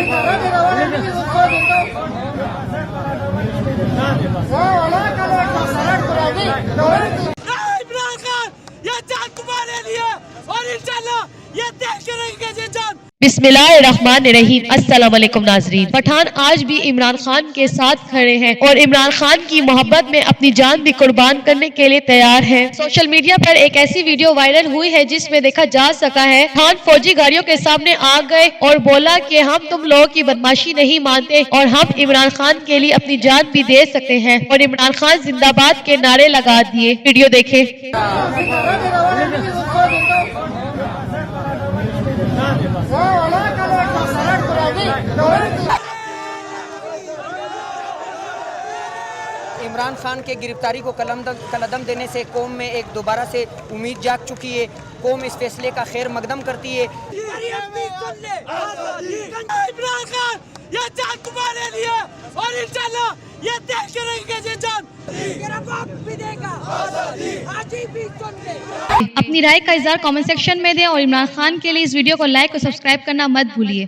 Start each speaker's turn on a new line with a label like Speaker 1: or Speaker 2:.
Speaker 1: इमरान खान ये जान तुम्हारे लिए और इंशाल्लाह ये देश करेंगे ये जान।
Speaker 2: बिस्मिल्लाहिर्रहमानिर्रहीम। अस्सलाम वालेकुम नाजरीन। पठान आज भी इमरान खान के साथ खड़े हैं और इमरान खान की मोहब्बत में अपनी जान भी कुर्बान करने के लिए तैयार हैं। सोशल मीडिया पर एक ऐसी वीडियो वायरल हुई है जिसमें देखा जा सका है खान फौजी गाड़ियों के सामने आ गए और बोला कि हम तुम लोगों की बदमाशी नहीं मानते और हम इमरान खान के लिए अपनी जान भी दे सकते हैं और इमरान खान जिंदाबाद के नारे लगा दिए। वीडियो देखें।
Speaker 3: इमरान खान के गिरफ्तारी को कलदम देने से कौम में एक दोबारा से उम्मीद जाग चुकी है। कौम इस फैसले का खैर मकदम करती है।
Speaker 1: इमरान खान ये जान तुम्हारे लिए और इंशाल्लाह ये देश करेंगे ये जान। मेरा बाप भी देगा आज भी सुन ले।
Speaker 2: अपनी राय का इज़हार कमेंट सेक्शन में दें और इमरान खान के लिए इस वीडियो को लाइक और सब्सक्राइब करना मत भूलिए।